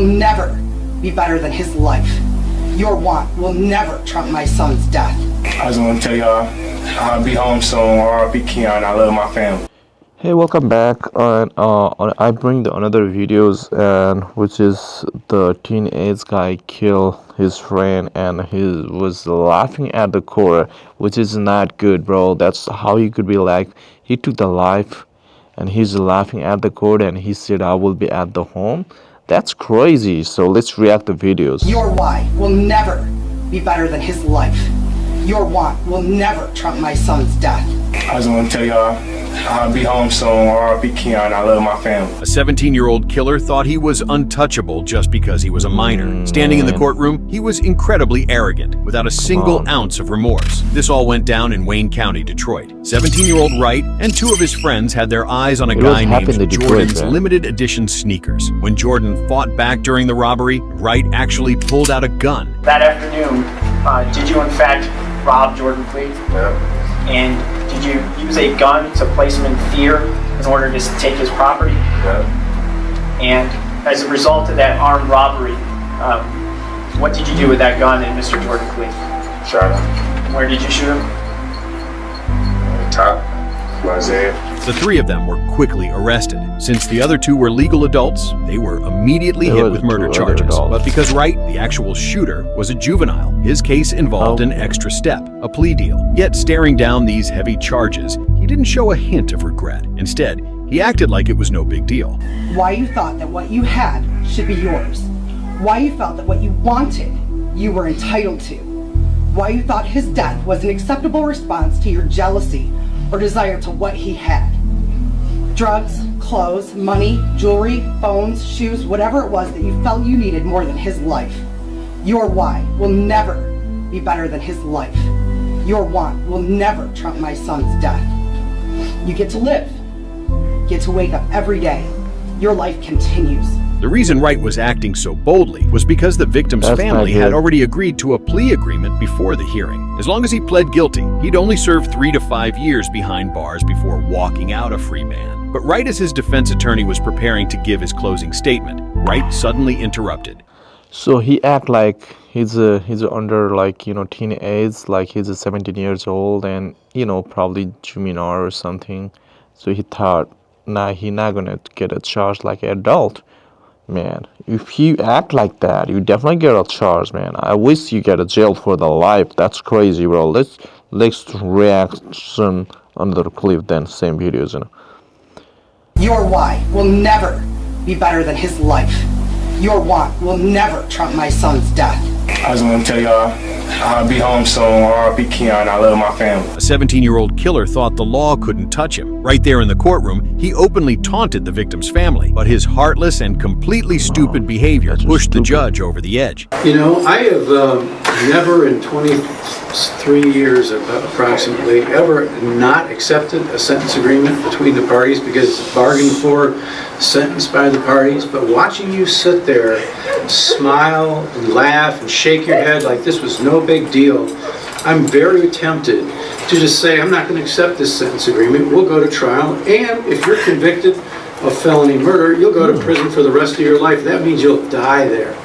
will never be better than his life. Your want will never trump my son's death. I just want to tell y'all I'll be home soon. R.I.P. Keon. I love my family. Hey, welcome back. And I bring the another videos, and which is the teenage guy kill his friend, and he was laughing at the core, which is not good, bro. That's how he could be like. He took the life, and he's laughing at the court, and he said, "I will be at the home." That's crazy. So let's react to videos. Your why will never be better than his life. Your want will never trump my son's death. I just want to tell y'all I'll be home soon. R.I.P. Keon. I love my family. A 17-year-old killer thought he was untouchable just because he was a minor. Standing in the courtroom, he was incredibly arrogant, without a single ounce of remorse. This all went down in Wayne County, Detroit. 17-year-old Wright and two of his friends had their eyes on a guy named Jordan's limited edition sneakers. When Jordan fought back during the robbery, Wright actually pulled out a gun. That afternoon, did you in fact rob Jordan Klee? Yeah. And did you use a gun to place him in fear in order to take his property? Yeah. And as a result of that armed robbery, what did you do with that gun and Mr. Jordan Klee? Shot him. Where did you shoot him? Top. Isaiah. The three of them were quickly arrested. Since the other two were legal adults, they were immediately hit with murder charges. But because Wright, the actual shooter, was a juvenile, his case involved an extra step, a plea deal. Yet staring down these heavy charges, he didn't show a hint of regret. Instead, he acted like it was no big deal. Why you thought that what you had should be yours. Why you felt that what you wanted, you were entitled to. Why you thought his death was an acceptable response to your jealousy or desire to what he had. Drugs, clothes, money, jewelry, phones, shoes, whatever it was that you felt you needed more than his life. Your why will never be better than his life. Your want will never trump my son's death. You get to live. Get to wake up every day. Your life continues. The reason Wright was acting so boldly was because the victim's family had already agreed to a plea agreement before the hearing. As long as he pled guilty, he'd only serve 3 to 5 years behind bars before walking out a free man. But right as his defense attorney was preparing to give his closing statement, Wright suddenly interrupted. So he act like he's under teenage, like he's 17 years old, and probably juvenile or something. So he thought, nah, he not gonna get a charge like an adult. Man, if you act like that, you definitely get a charge, man. I wish you get a jail for the life. That's crazy, bro. Let's reaction under the clip, then same videos, Your why will never be better than his life. Your want will never trump my son's death. I just want to tell y'all I'll be home soon. R.I.P. Keon. I love my family. A 17-year-old killer thought the law couldn't touch him. Right there in the courtroom, he openly taunted the victim's family, but his heartless and completely stupid behavior pushed the judge over the edge. You know, I have never in 23 years approximately ever not accepted a sentence agreement between the parties because it's bargained for, sentenced by the parties. But watching you sit there, smile and laugh and shake your head like this was no big deal, I'm very tempted to just say, I'm not going to accept this sentence agreement. We'll go to trial, and if you're convicted of felony murder, you'll go to prison for the rest of your life. That means you'll die there.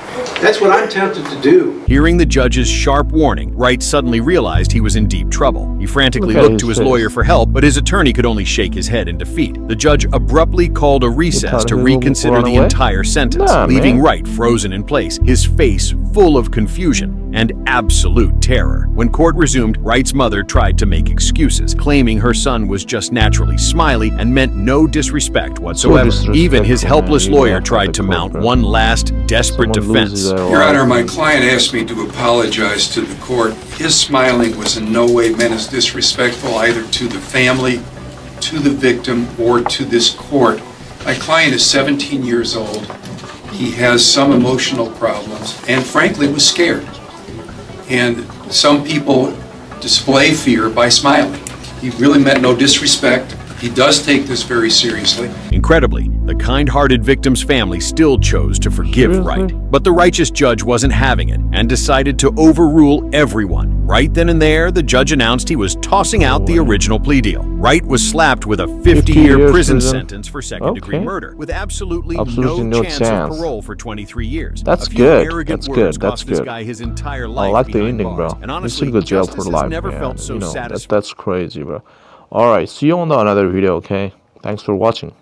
That's what I'm tempted to do. Hearing the judge's sharp warning, Wright suddenly realized he was in deep trouble. He frantically looked to his lawyer for help, but his attorney could only shake his head in defeat. The judge abruptly called a recess to reconsider the entire sentence, leaving Wright frozen in place, his face full of confusion and absolute terror. When court resumed, Wright's mother tried to make excuses, claiming her son was just naturally smiley and meant no disrespect whatsoever. Even his helpless lawyer tried to mount one last desperate defense. Your Honor, my client asked me to apologize to the court. His smiling was in no way meant as disrespectful either to the family, to the victim, or to this court. My client is 17 years old. He has some emotional problems and frankly was scared. And some people display fear by smiling. He really meant no disrespect. He does take this very seriously. Incredibly, the kind-hearted victim's family still chose to forgive Wright. But the righteous judge wasn't having it and decided to overrule everyone, Right then and there, the judge announced he was tossing out the original plea deal. Wright was slapped with a 50-year prison sentence for second-degree murder, with absolutely no chance of parole for 23 years. That's good. That's good. That's good. This guy his entire life I like the behind ending, bro. bars. And honestly, He's in good jail justice for has life, never man. felt so You know, satisfying. that's crazy, bro. All right, see you on the another video, okay? Thanks for watching.